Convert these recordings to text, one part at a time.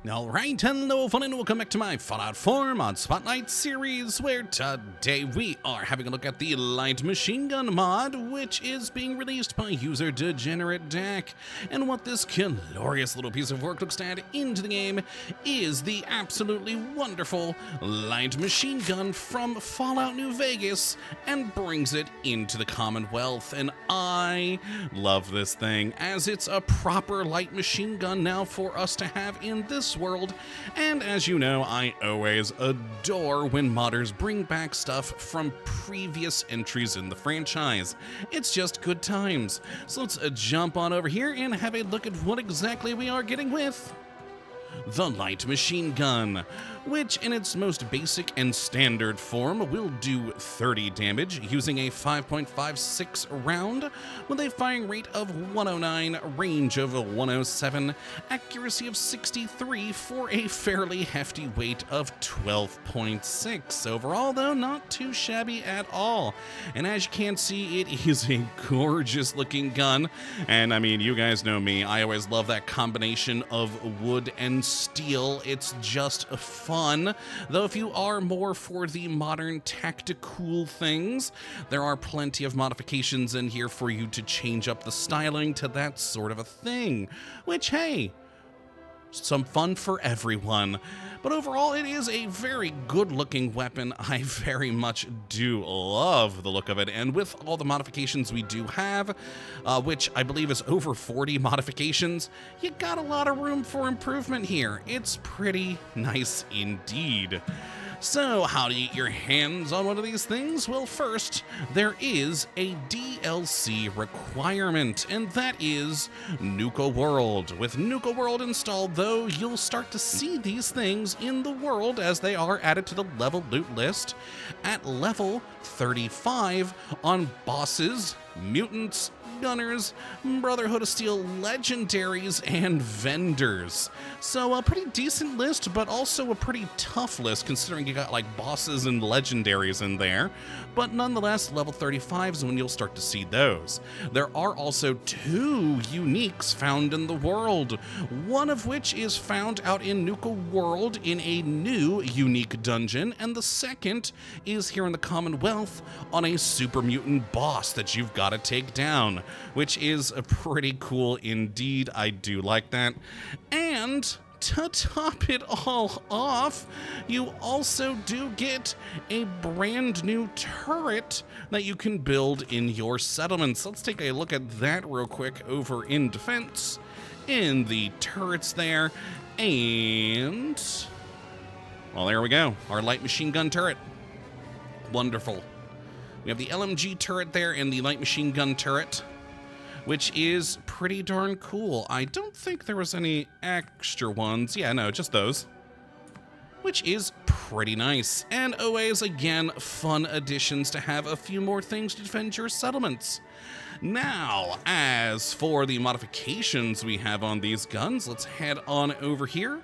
Alright, hello fun and welcome back to my Fallout 4 Mod Spotlight series, where today we are having a look at the light machine gun mod, which is being released by user Degenerate Dak. And what this glorious little piece of work looks to add into the game is the absolutely wonderful light machine gun from Fallout New Vegas and brings it into the Commonwealth. And I love this thing, as it's a proper light machine gun now for us to have in this world. And as you know, I always adore when modders bring back stuff from previous entries in the franchise. It's just good times. So let's jump on over here and have a look at what exactly we are getting with the light machine gun, which in its most basic and standard form will do 30 damage using a 5.56 round with a firing rate of 109, range of 107, accuracy of 63 for a fairly hefty weight of 12.6. Overall, though, not too shabby at all. And as you can see, it is a gorgeous looking gun. And I mean, you guys know me, I always love that combination of wood and steel. It's just fun. Though if you are more for the modern tactical things, there are plenty of modifications in here for you to change up the styling to that sort of a thing. Which, hey, some fun for everyone. But overall, it is a very good-looking weapon. I very much do love the look of it, and with all the modifications we do have, which I believe is over 40 modifications, you got a lot of room for improvement here. It's pretty nice indeed. So, how do you get your hands on one of these things? Well, first, there is a DLC requirement, and that is Nuka World. With Nuka World installed, though, you'll start to see these things in the world as they are added to the level loot list at level 35 on bosses, mutants, gunners, Brotherhood of Steel legendaries, and vendors. So a pretty decent list, but also a pretty tough list considering you got like bosses and legendaries in there. But nonetheless, level 35 is when you'll start to see those. There are also 2 uniques found in the world, one of which is found out in Nuka World in a new unique dungeon, and the second is here in the Commonwealth on a super mutant boss that you've got to take down, which is pretty cool indeed. I do like that. And to top it all off, you also do get a brand new turret that you can build in your settlements. Let's take a look at that real quick over in defense, in the turrets there, and well, there we go, our light machine gun turret. Wonderful. We have the LMG turret there and the light machine gun turret, which is pretty darn cool. I don't think there was any extra ones. Yeah, no, just those, which is pretty nice. And always, again, fun additions to have a few more things to defend your settlements. Now, as for the modifications we have on these guns, let's head on over here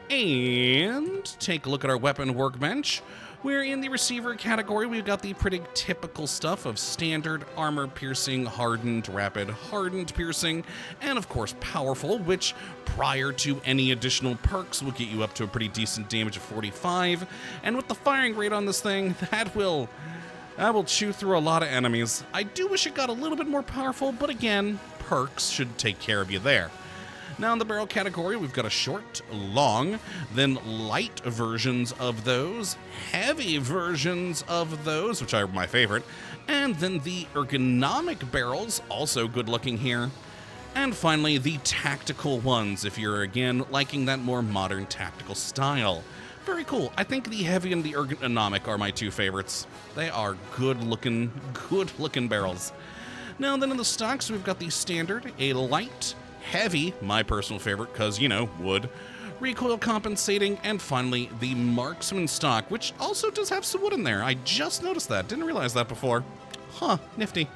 and take a look at our weapon workbench. Where in the receiver category, we've got the pretty typical stuff of standard, armor piercing, hardened, rapid, hardened piercing, and of course powerful, which prior to any additional perks will get you up to a pretty decent damage of 45. And with the firing rate on this thing, that will chew through a lot of enemies. I do wish it got a little bit more powerful, but again, perks should take care of you there. Now in the barrel category, we've got a short, long, then light versions of those, heavy versions of those, which are my favorite, and then the ergonomic barrels, also good looking here. And finally, the tactical ones, if you're again liking that more modern tactical style. Very cool. I think the heavy and the ergonomic are my 2 favorites. They are good looking barrels. Now then in the stocks, we've got the standard, a light, heavy, my personal favorite, because, you know, wood, recoil compensating, and finally the marksman stock, which also does have some wood in there. I just noticed that. Didn't realize that before. Huh, nifty.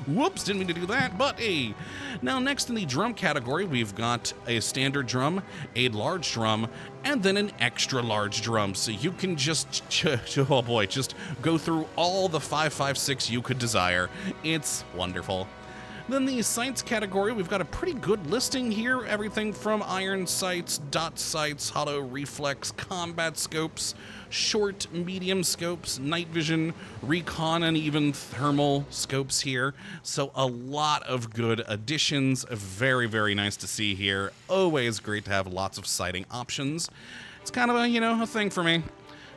Whoops, didn't mean to do that, but hey. Now next in the drum category, we've got a standard drum, a large drum, and then an extra large drum. So you can just, oh boy, just go through all the 5.56 you could desire. It's wonderful. Then the sights category, we've got a pretty good listing here. Everything from iron sights, dot sights, hollow reflex, combat scopes, short, medium scopes, night vision, recon, and even thermal scopes here. So a lot of good additions. Very, very nice to see here. Always great to have lots of sighting options. It's kind of a, a thing for me.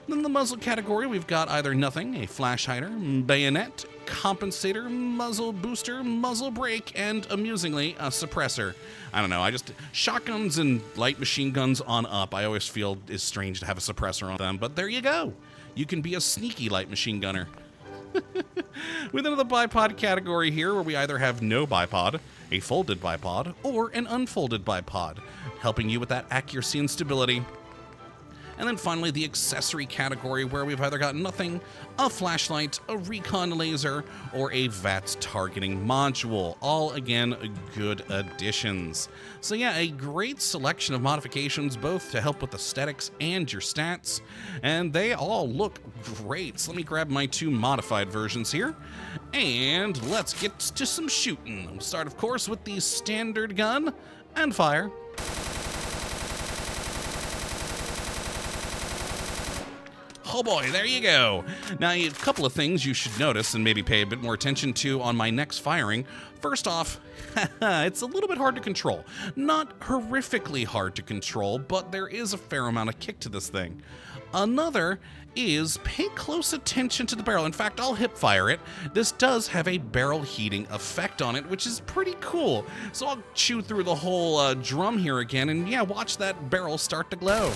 Then the muzzle category, we've got either nothing, a flash hider, bayonet, compensator, muzzle booster, muzzle brake, and amusingly, a suppressor. I don't know, shotguns and light machine guns on up, I always feel is strange to have a suppressor on them, but there you go. You can be a sneaky light machine gunner. Within the bipod category here, where we either have no bipod, a folded bipod, or an unfolded bipod, helping you with that accuracy and stability. And then finally, the accessory category, where we've either got nothing, a flashlight, a recon laser, or a VATS targeting module. All, again, good additions. So yeah, a great selection of modifications, both to help with aesthetics and your stats, and they all look great. So let me grab my 2 modified versions here, and let's get to some shooting. We'll start, of course, with the standard gun, and fire. Oh boy, there you go. Now, a couple of things you should notice and maybe pay a bit more attention to on my next firing. First off, it's a little bit hard to control. Not horrifically hard to control, but there is a fair amount of kick to this thing. Another is pay close attention to the barrel. In fact, I'll hip fire it. This does have a barrel heating effect on it, which is pretty cool. So I'll chew through the whole drum here again, and yeah, watch that barrel start to glow.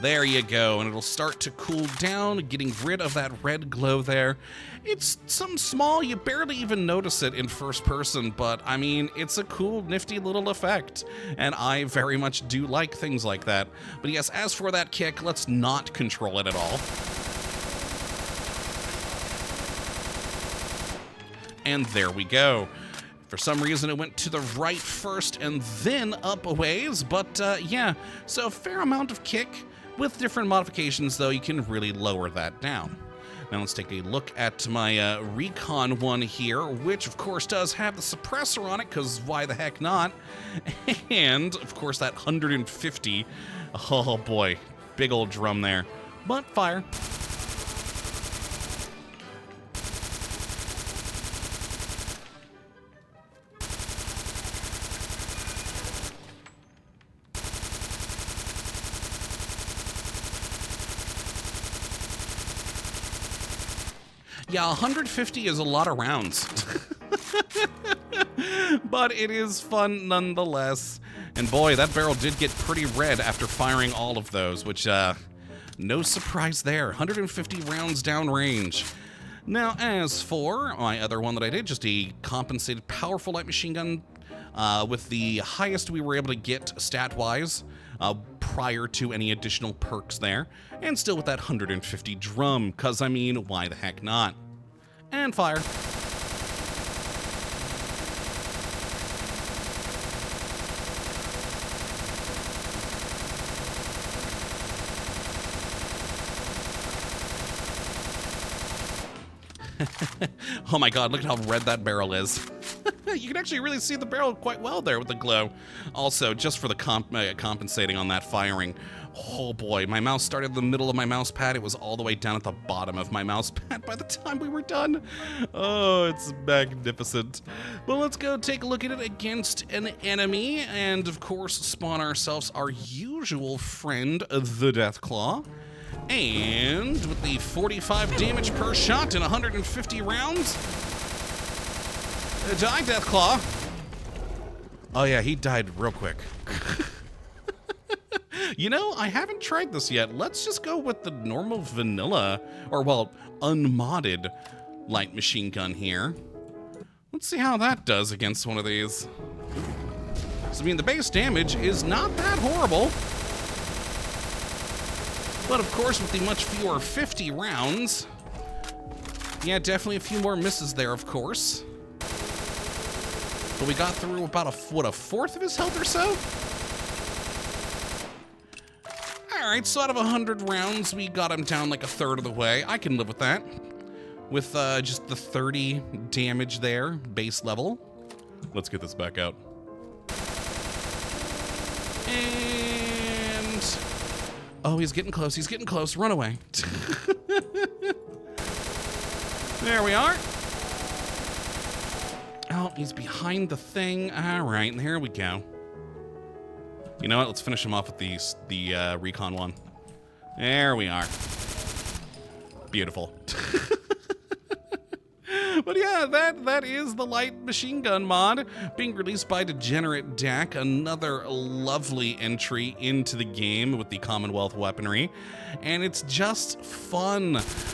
There you go, and it'll start to cool down, getting rid of that red glow there. It's something small, you barely even notice it in first person, but I mean, it's a cool, nifty little effect, and I very much do like things like that. But yes, as for that kick, let's not control it at all. And there we go. For some reason, it went to the right first and then up a ways, but yeah, so a fair amount of kick. With different modifications, though, you can really lower that down. Now let's take a look at my recon one here, which of course does have the suppressor on it, because why the heck not? And of course that 150, oh boy, big old drum there. But fire. Yeah, 150 is a lot of rounds. But it is fun nonetheless. And boy, that barrel did get pretty red after firing all of those, which, no surprise there. 150 rounds downrange. Now, as for my other one that I did, just a compensated powerful light machine gun with the highest we were able to get stat-wise prior to any additional perks there, and still with that 150 drum, because, I mean, why the heck not? And fire. Oh my god, look at how red that barrel is. You can actually really see the barrel quite well there with the glow. Also, just for the compensating on that firing, oh boy, my mouse started in the middle of my mouse pad. It was all the way down at the bottom of my mouse pad by the time we were done. Oh, it's magnificent. Well, let's go take a look at it against an enemy, and of course spawn ourselves our usual friend, the Deathclaw. And with the 45 damage per shot and 150 rounds, die, Deathclaw. Oh yeah, he died real quick. You know, I haven't tried this yet. Let's just go with the normal vanilla, or well, unmodded light machine gun here. Let's see how that does against one of these. So, I mean, the base damage is not that horrible. But of course, with the much fewer 50 rounds, yeah, definitely a few more misses there, of course. But we got through about a fourth of his health or so? Alright, so out of 100 rounds, we got him down like a third of the way. I can live with that. with just the 30 damage there, base level. Let's get this back out. And... oh, he's getting close. He's getting close. Run away. There we are. Oh, he's behind the thing. All right, there we go. You know what? Let's finish him off with the recon one. There we are. Beautiful. But yeah, that is the light machine gun mod being released by Degenerate DAC. Another lovely entry into the game with the Commonwealth weaponry. And it's just fun.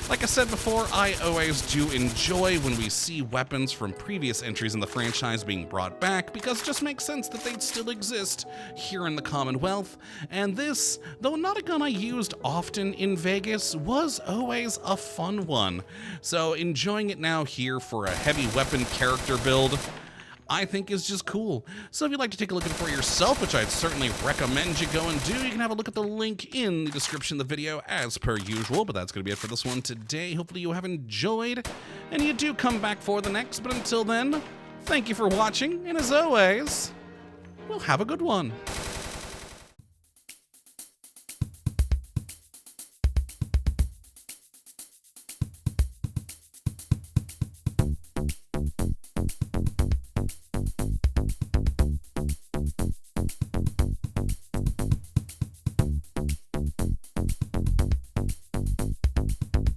Like I said before, I always do enjoy when we see weapons from previous entries in the franchise being brought back, because it just makes sense that they'd still exist here in the Commonwealth. And this, though not a gun I used often in Vegas, was always a fun one. So enjoying it now here for a heavy weapon character build, I think is just cool. So if you'd like to take a look at it for yourself, which I'd certainly recommend you go and do, you can have a look at the link in the description of the video as per usual. But that's going to be it for this one today. Hopefully you have enjoyed and you do come back for the next. But until then, thank you for watching, and as always, well, have a good one.